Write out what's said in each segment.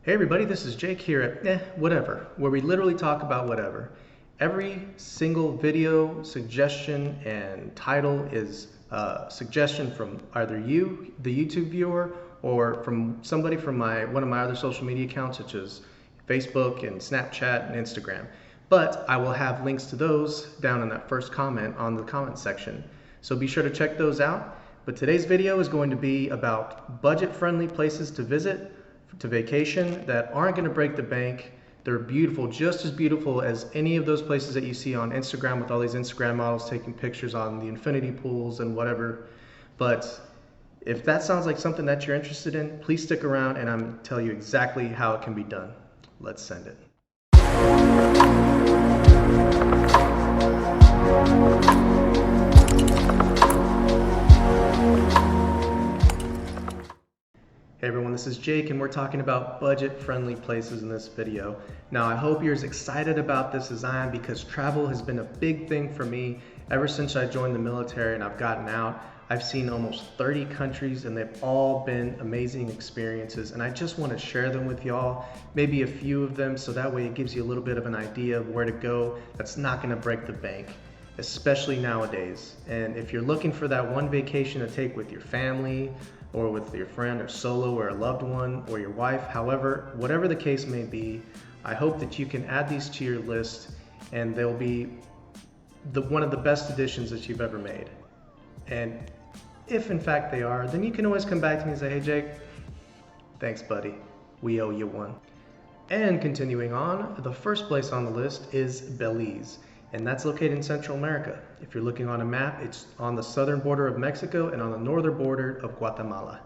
Hey everybody, this is Jake here at Whatever, where we literally talk about whatever. Every single video, suggestion, and title is a suggestion from either you, the YouTube viewer, or from somebody from one of my other social media accounts, such as Facebook and Snapchat and Instagram. But I will have links to those down in that first comment on the comment section. So be sure to check those out. But today's video is going to be about budget-friendly places to visit to vacation that aren't going to break the bank. They're beautiful, just as beautiful as any of those places that you see on Instagram with all these Instagram models taking pictures on the infinity pools and whatever. But if that sounds like something that you're interested in, please stick around and I'm going to tell you exactly how it can be done. Let's send it. Hey everyone, this is Jake and we're talking about budget-friendly places in this video. Now I hope you're as excited about this as I am because travel has been a big thing for me ever since I joined the military and I've gotten out. I've seen almost 30 countries and they've all been amazing experiences and I just want to share them with y'all, maybe a few of them, so that way it gives you a little bit of an idea of where to go that's not going to break the bank, especially nowadays. And if you're looking for that one vacation to take with your family, or with your friend, or solo, or a loved one, or your wife, however, whatever the case may be, I hope that you can add these to your list and they'll be one of the best additions that you've ever made. And if in fact they are, then you can always come back to me and say, hey Jake, thanks buddy, we owe you one. And continuing on, the first place on the list is Belize, and that's located in Central America. If you're looking on a map, it's on the southern border of Mexico and on the northern border of Guatemala.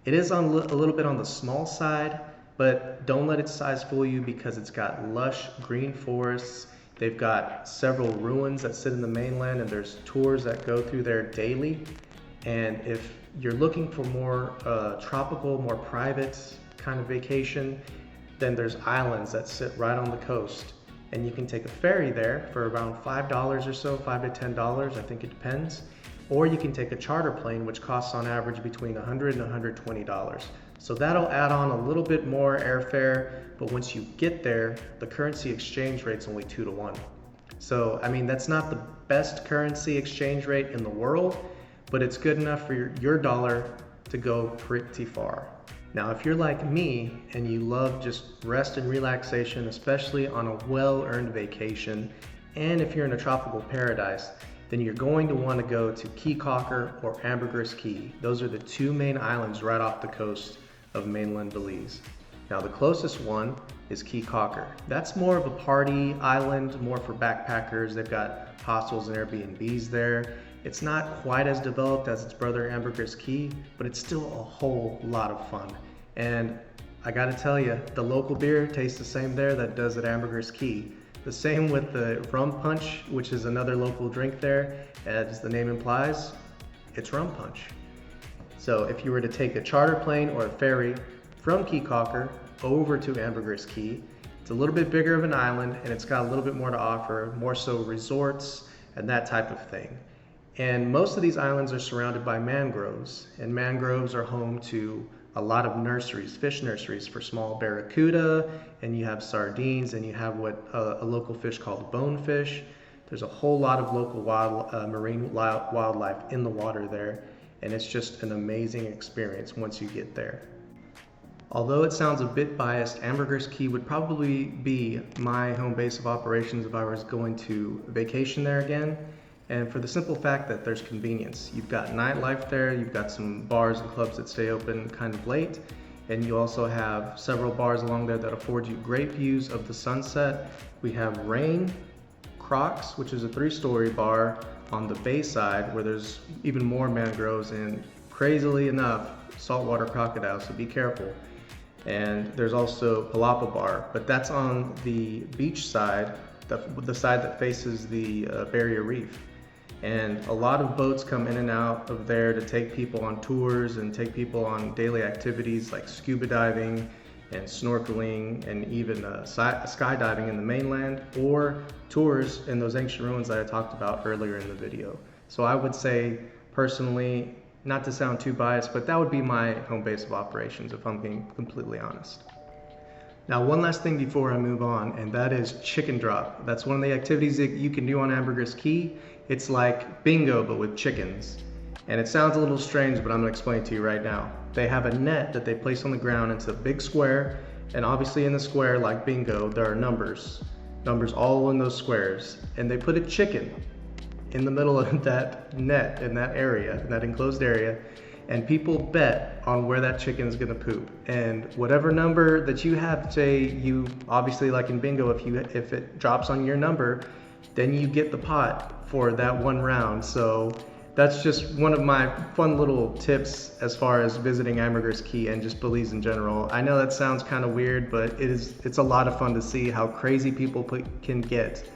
It is a little bit on the small side, but don't let its size fool you because it's got lush green forests. They've got several ruins that sit in the mainland and there's tours that go through there daily. And if you're looking for more tropical, more private kind of vacation, then there's islands that sit right on the coast. And you can take a ferry there for around $5 or so, $5 to $10, I think it depends. Or you can take a charter plane, which costs on average between $100 and $120. So that'll add on a little bit more airfare, but once you get there, the currency exchange rate's only 2 to 1. So, I mean, that's not the best currency exchange rate in the world, but it's good enough for your dollar to go pretty far. Now, if you're like me and you love just rest and relaxation, especially on a well-earned vacation, and if you're in a tropical paradise, then you're going to want to go to Caye Caulker or Ambergris Caye. Those are the two main islands right off the coast of mainland Belize. Now, the closest one is Caye Caulker. That's more of a party island, more for backpackers. They've got hostels and Airbnbs there. It's not quite as developed as its brother Ambergris Caye, but it's still a whole lot of fun. And I gotta tell you, the local beer tastes the same there that it does at Ambergris Caye. The same with the rum punch, which is another local drink there. As the name implies, it's rum punch. So if you were to take a charter plane or a ferry from Caye Caulker over to Ambergris Caye, it's a little bit bigger of an island and it's got a little bit more to offer, more so resorts and that type of thing. And most of these islands are surrounded by mangroves, and mangroves are home to a lot of nurseries, fish nurseries for small barracuda, and you have sardines, and you have what a local fish called bonefish. There's a whole lot of local marine wildlife in the water there, and it's just an amazing experience once you get there. Although it sounds a bit biased, Ambergris Caye would probably be my home base of operations if I was going to vacation there again. And for the simple fact that there's convenience. You've got nightlife there, you've got some bars and clubs that stay open kind of late, and you also have several bars along there that afford you great views of the sunset. We have Rain Crocs, which is a 3-story bar on the bay side where there's even more mangroves and, crazily enough, saltwater crocodiles, so be careful. And there's also Palapa Bar, but that's on the beach side, the side that faces the barrier reef. And a lot of boats come in and out of there to take people on tours and take people on daily activities like scuba diving and snorkeling and even skydiving in the mainland, or tours in those ancient ruins that I talked about earlier in the video. So I would say personally, not to sound too biased, but that would be my home base of operations if I'm being completely honest. Now, one last thing before I move on, and that is chicken drop. That's one of the activities that you can do on Ambergris Key. It's like bingo, but with chickens. And it sounds a little strange, but I'm gonna explain it to you right now. They have a net that they place on the ground. It's a big square, and obviously in the square, like bingo, there are numbers all in those squares. And they put a chicken in the middle of that net, in that area, in that enclosed area, and people bet on where that chicken is gonna poop. And whatever number that you have, say you, obviously like in bingo, if it drops on your number, then you get the pot for that one round. So that's just one of my fun little tips as far as visiting Ambergris Key and just Belize in general. I know that sounds kind of weird, but it's a lot of fun to see how crazy people can get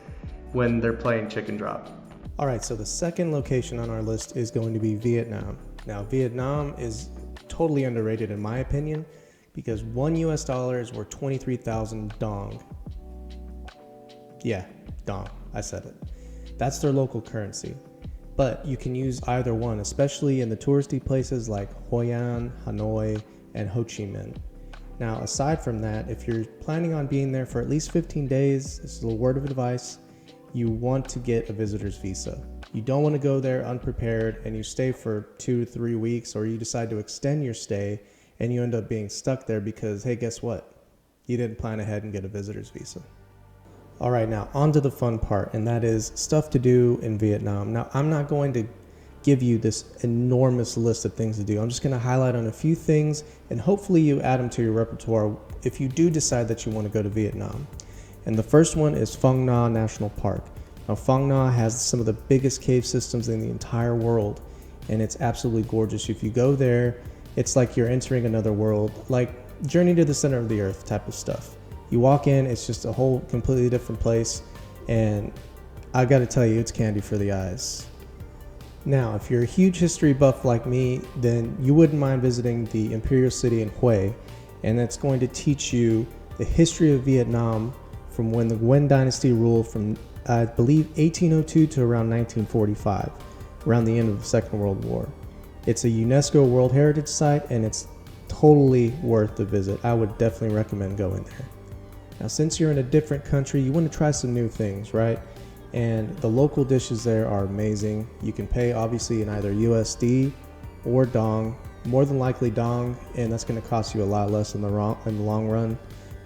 when they're playing chicken drop. All right, so the second location on our list is going to be Vietnam. Now, Vietnam is totally underrated in my opinion because $1 is worth 23,000 dong. Yeah, dong, I said it. That's their local currency. But you can use either one, especially in the touristy places like Hoi An, Hanoi, and Ho Chi Minh. Now, aside from that, if you're planning on being there for at least 15 days, this is a little word of advice, you want to get a visitor's visa. You don't want to go there unprepared and you stay for 2 to 3 weeks, or you decide to extend your stay and you end up being stuck there because, hey, guess what? You didn't plan ahead and get a visitor's visa. All right, now on to the fun part, and that is stuff to do in Vietnam. Now, I'm not going to give you this enormous list of things to do. I'm just going to highlight on a few things, and hopefully you add them to your repertoire if you do decide that you want to go to Vietnam. And the first one is Phong Nha National Park. Now, Phong Nha has some of the biggest cave systems in the entire world, and it's absolutely gorgeous. If you go there, it's like you're entering another world, like Journey to the Center of the Earth type of stuff. You walk in, it's just a whole completely different place, and I gotta tell you, it's candy for the eyes. Now, if you're a huge history buff like me, then you wouldn't mind visiting the Imperial City in Hue, and it's going to teach you the history of Vietnam from when the Nguyen Dynasty ruled from, I believe, 1802 to around 1945, around the end of the Second World War. It's a UNESCO World Heritage Site, and it's totally worth the visit. I would definitely recommend going there. Now, since you're in a different country, you want to try some new things, right? And the local dishes there are amazing. You can pay obviously in either USD or Dong, more than likely Dong, and that's going to cost you a lot less in the long run.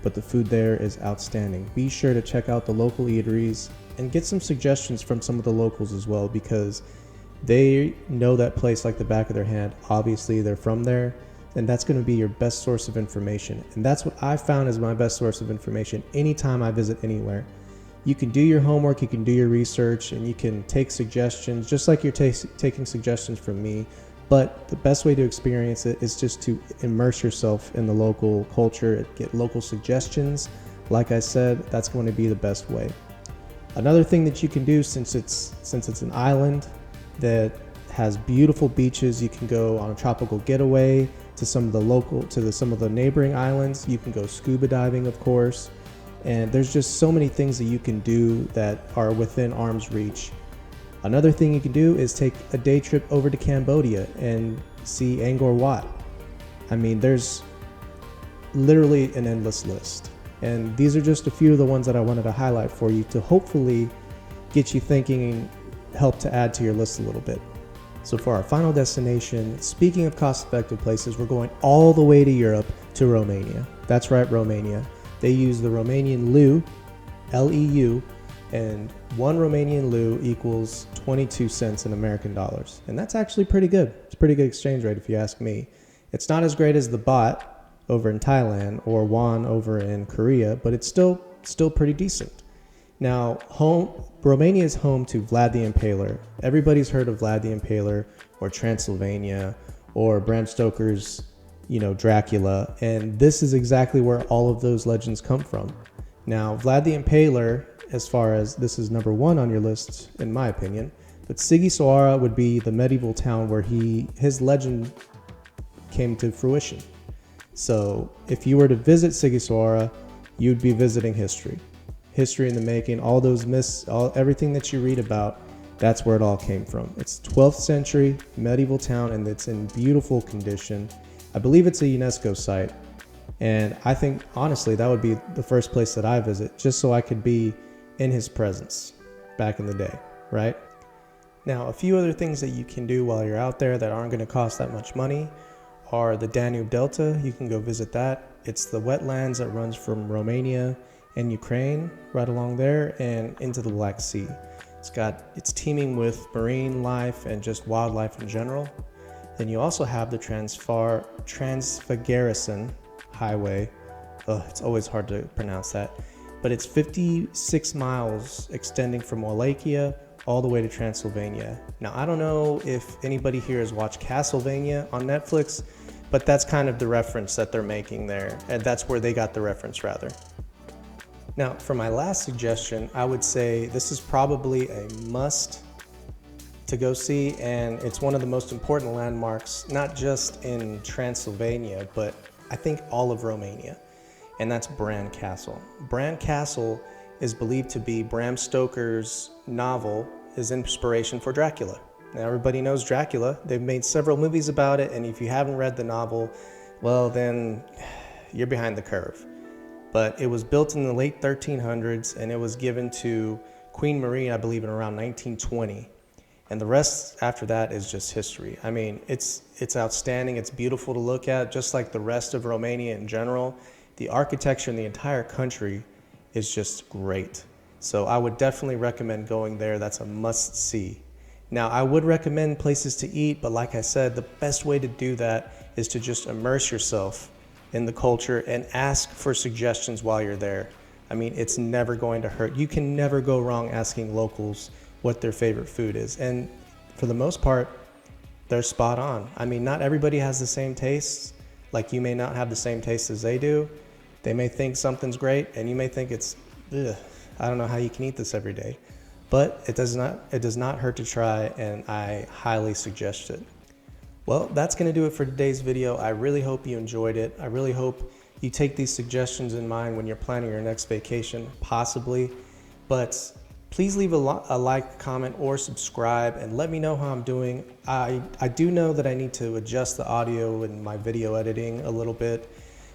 But the food there is outstanding. Be sure to check out the local eateries and get some suggestions from some of the locals as well, because they know that place like the back of their hand. Obviously, they're from there, and that's going to be your best source of information. And that's what I found is my best source of information anytime I visit anywhere. You can do your homework, you can do your research, and you can take suggestions just like you're taking suggestions from me. But the best way to experience it is just to immerse yourself in the local culture, get local suggestions. Like I said, that's going to be the best way. Another thing that you can do, since it's an island that has beautiful beaches, you can go on a tropical getaway to some of the neighboring islands. You can go scuba diving, of course, and there's just so many things that you can do that are within arm's reach. Another thing you can do is take a day trip over to Cambodia and see Angkor Wat. I mean, there's literally an endless list, and these are just a few of the ones that I wanted to highlight for you to hopefully get you thinking and help to add to your list a little bit. So for our final destination, speaking of cost-effective places, we're going all the way to Europe, to Romania. That's right, Romania. They use the Romanian leu, L-E-U, and one Romanian leu equals 22 cents in American dollars. And that's actually pretty good. It's a pretty good exchange rate if you ask me. It's not as great as the baht over in Thailand or won over in Korea, but it's still pretty decent. Now, Romania is home to Vlad the Impaler. Everybody's heard of Vlad the Impaler or Transylvania or Bram Stoker's, Dracula. And this is exactly where all of those legends come from. Now, Vlad the Impaler, as far as this is number one on your list, in my opinion, but Sighisoara would be the medieval town where his legend came to fruition. So if you were to visit Sighisoara, you'd be visiting history in the making. All those myths, everything that you read about, that's where it all came from. It's 12th century medieval town, and it's in beautiful condition. I believe it's a UNESCO site, And I think, honestly, that would be the first place that I visit, just so I could be in his presence back in the day, right? Now, a few other things that you can do while you're out there that aren't going to cost that much money are the Danube Delta. You can go visit that. It's the wetlands that runs from Romania and Ukraine right along there and into the Black Sea. It's teeming with marine life and just wildlife in general. Then you also have the Transfiguration Highway. It's always hard to pronounce that. But it's 56 miles extending from Wallachia all the way to Transylvania. Now, I don't know if anybody here has watched Castlevania on Netflix, but that's kind of the reference that they're making there. And that's where they got the reference, rather. Now, for my last suggestion, I would say this is probably a must to go see, and it's one of the most important landmarks, not just in Transylvania, but I think all of Romania, and that's Bran Castle. Bran Castle is believed to be Bram Stoker's novel, his inspiration for Dracula. Now, everybody knows Dracula. They've made several movies about it, and if you haven't read the novel, well, then you're behind the curve. But it was built in the late 1300s, and it was given to Queen Marie, I believe, in around 1920. And the rest after that is just history. I mean, it's outstanding. It's beautiful to look at, just like the rest of Romania in general. The architecture in the entire country is just great. So I would definitely recommend going there. That's a must-see. Now, I would recommend places to eat, but like I said, the best way to do that is to just immerse yourself in the culture and ask for suggestions while you're there. I mean, it's never going to hurt. You can never go wrong asking locals what their favorite food is. And for the most part, they're spot on. I mean, not everybody has the same tastes. Like, you may not have the same taste as they do. They may think something's great, and you may think it's, ugh, I don't know how you can eat this every day. But it does not hurt to try, and I highly suggest it. Well, that's going to do it for today's video. I really hope you enjoyed it. I really hope you take these suggestions in mind when you're planning your next vacation, possibly. But please leave a like, comment, or subscribe, and let me know how I'm doing. I do know that I need to adjust the audio and my video editing a little bit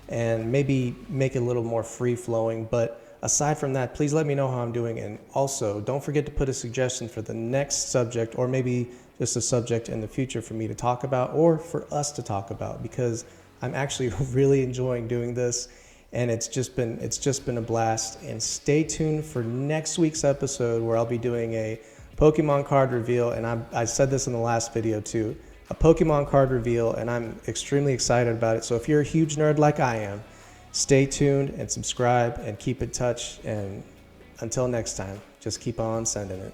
and maybe make it a little more free-flowing. But aside from that, please let me know how I'm doing. And also, don't forget to put a suggestion for the next subject, or maybe just a subject in the future for me to talk about or for us to talk about, because I'm actually really enjoying doing this, and it's just been a blast. And stay tuned for next week's episode, where I'll be doing a Pokemon card reveal, and I said this in the last video too, a Pokemon card reveal, and I'm extremely excited about it. So if you're a huge nerd like I am, stay tuned and subscribe and keep in touch, and until next time, just keep on sending it.